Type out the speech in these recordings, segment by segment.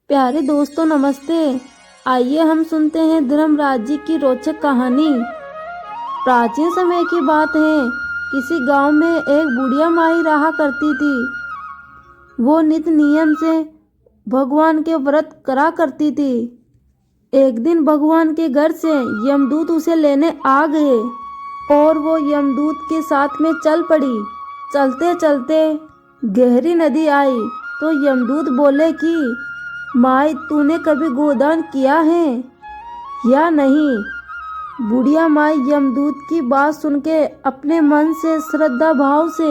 प्यारे दोस्तों नमस्ते। आइए हम सुनते हैं धर्मराज जी की रोचक कहानी। प्राचीन समय की बात है। किसी गांव में एक बुढ़िया माई रहा करती थी। वो नित नियम से भगवान के व्रत करा करती थी। एक दिन भगवान के घर से यमदूत उसे लेने आ गए और वो यमदूत के साथ में चल पड़ी। चलते चलते गहरी नदी आई तो यमदूत बोले कि माई तूने कभी गोदान किया है या नहीं। बुढ़िया माई यमदूत की बात सुन के अपने मन से श्रद्धा भाव से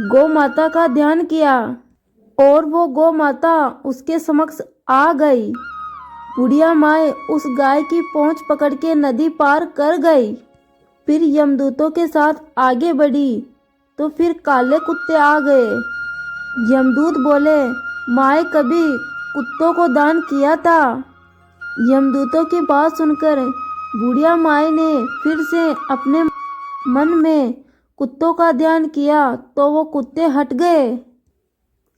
गौ माता का ध्यान किया और वो गौ माता उसके समक्ष आ गई। बुढ़िया माई उस गाय की पूंछ पकड़ के नदी पार कर गई। फिर यमदूतों के साथ आगे बढ़ी तो फिर काले कुत्ते आ गए। यमदूत बोले माई कभी कुत्तों को दान किया था। यमदूतों की बात सुनकर बुढ़िया माई ने फिर से अपने मन में कुत्तों का ध्यान किया तो वो कुत्ते हट गए।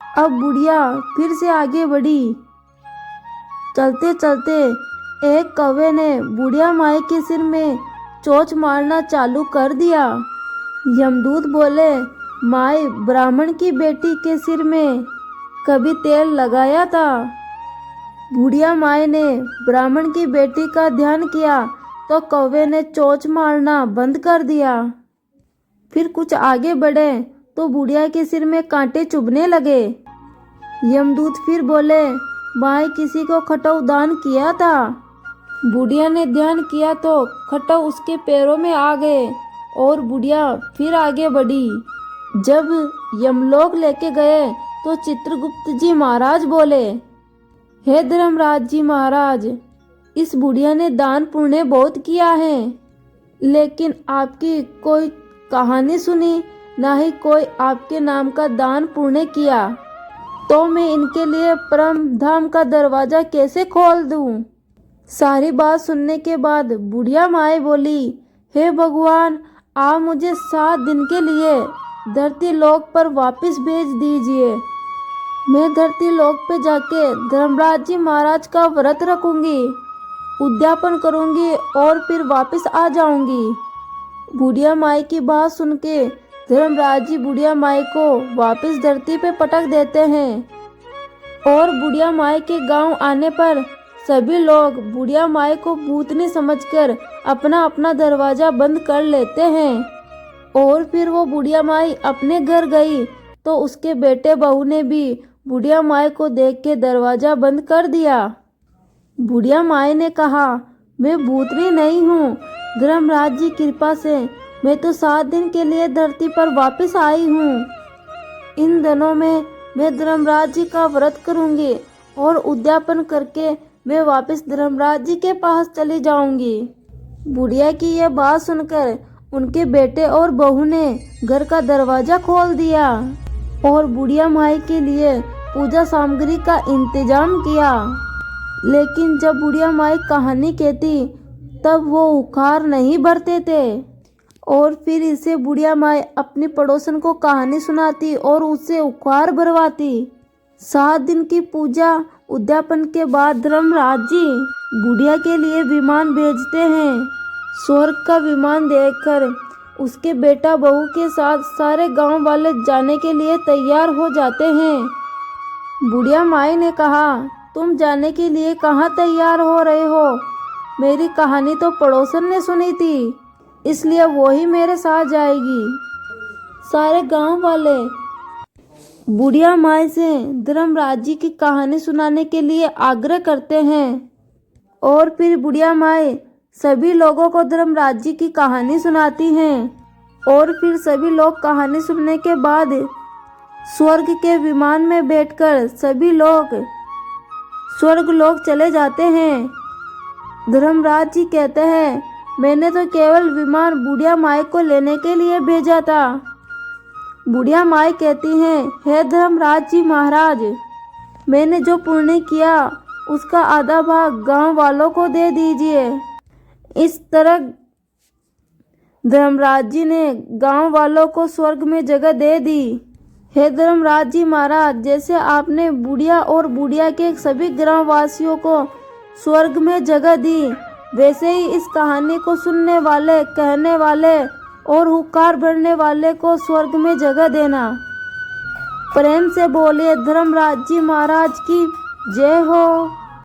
अब बुढ़िया फिर से आगे बढ़ी। चलते चलते एक कौवे ने बुढ़िया माई के सिर में चोंच मारना चालू कर दिया। यमदूत बोले माई ब्राह्मण की बेटी के सिर में कभी तेल लगाया था। बुढ़िया माई ने ब्राह्मण की बेटी का ध्यान किया तो कौवे ने चोंच मारना बंद कर दिया। फिर कुछ आगे बढ़े तो बुढ़िया के सिर में कांटे चुभने लगे। यमदूत फिर बोले माई किसी को खटौ दान किया था। बुढ़िया ने ध्यान किया तो खटौ उसके पैरों में आ गए और बुढ़िया फिर आगे बढ़ी। जब यमलोक लेके गए तो चित्रगुप्त जी महाराज बोले हे धर्मराज जी महाराज, इस बुढ़िया ने दान पुण्य बहुत किया है, लेकिन आपकी कोई कहानी सुनी ना ही कोई आपके नाम का दान पुण्य किया, तो मैं इनके लिए परम धाम का दरवाजा कैसे खोल दूं। सारी बात सुनने के बाद बुढ़िया माई बोली हे भगवान, आप मुझे 7 दिन के लिए धरती लोक पर वापस भेज दीजिए। मैं धरती लोक पे जाके धर्मराज जी महाराज का व्रत रखूंगी, उद्यापन करूंगी और फिर वापस आ जाऊंगी। बुढ़िया माई की बात सुन के धर्मराज जी बुढ़िया माई को वापस धरती पे पटक देते हैं और बुढ़िया माई के गांव आने पर सभी लोग बुढ़िया माई को भूतनी समझकर अपना अपना दरवाजा बंद कर लेते हैं। और फिर वो बुढ़िया माई अपने घर गई तो उसके बेटे बहू ने भी बुढ़िया माई को देख के दरवाजा बंद कर दिया। बुढ़िया माई ने कहा मैं भूतनी नहीं हूँ, धर्मराज जी कृपा से मैं तो 7 दिन के लिए धरती पर वापस आई हूँ। इन दिनों में मैं धर्मराज जी का व्रत करूँगी और उद्यापन करके मैं वापस धर्मराज जी के पास चली जाऊंगी। बुढ़िया की यह बात सुनकर उनके बेटे और बहू ने घर का दरवाजा खोल दिया और बुढ़िया माई के लिए पूजा सामग्री का इंतजाम किया। लेकिन जब बुढ़िया माई कहानी कहती तब वो उखार नहीं भरते थे और फिर इसे बुढ़िया माई अपनी पड़ोसन को कहानी सुनाती और उससे उखार भरवाती। 7 दिन की पूजा उद्यापन के बाद धर्मराज जी बुढ़िया के लिए विमान भेजते हैं। स्वर्ग का विमान देखकर उसके बेटा बहू के साथ सारे गांव वाले जाने के लिए तैयार हो जाते हैं। बुढ़िया माई ने कहा तुम जाने के लिए कहाँ तैयार हो रहे हो, मेरी कहानी तो पड़ोसन ने सुनी थी, इसलिए वो ही मेरे साथ जाएगी। सारे गांव वाले बुढ़िया माई से धर्मराज जी की कहानी सुनाने के लिए आग्रह करते हैं और फिर बुढ़िया माई सभी लोगों को धर्मराज जी की कहानी सुनाती हैं और फिर सभी लोग कहानी सुनने के बाद स्वर्ग के विमान में बैठकर सभी लोग स्वर्ग लोक चले जाते हैं। धर्मराज जी कहते हैं मैंने तो केवल विमान बुढ़िया माई को लेने के लिए भेजा था। बुढ़िया माई कहती हैं हे धर्मराज जी महाराज, मैंने जो पुण्य किया उसका आधा भाग गांव वालों को दे दीजिए। इस तरह धर्मराज जी ने गांव वालों को स्वर्ग में जगह दे दी। हे धर्मराज जी महाराज, जैसे आपने बुढ़िया और बुढ़िया के सभी ग्रामवासियों को स्वर्ग में जगह दी, वैसे ही इस कहानी को सुनने वाले, कहने वाले और हुक्कार भरने वाले को स्वर्ग में जगह देना। प्रेम से बोलिए धर्मराज जी महाराज की जय हो।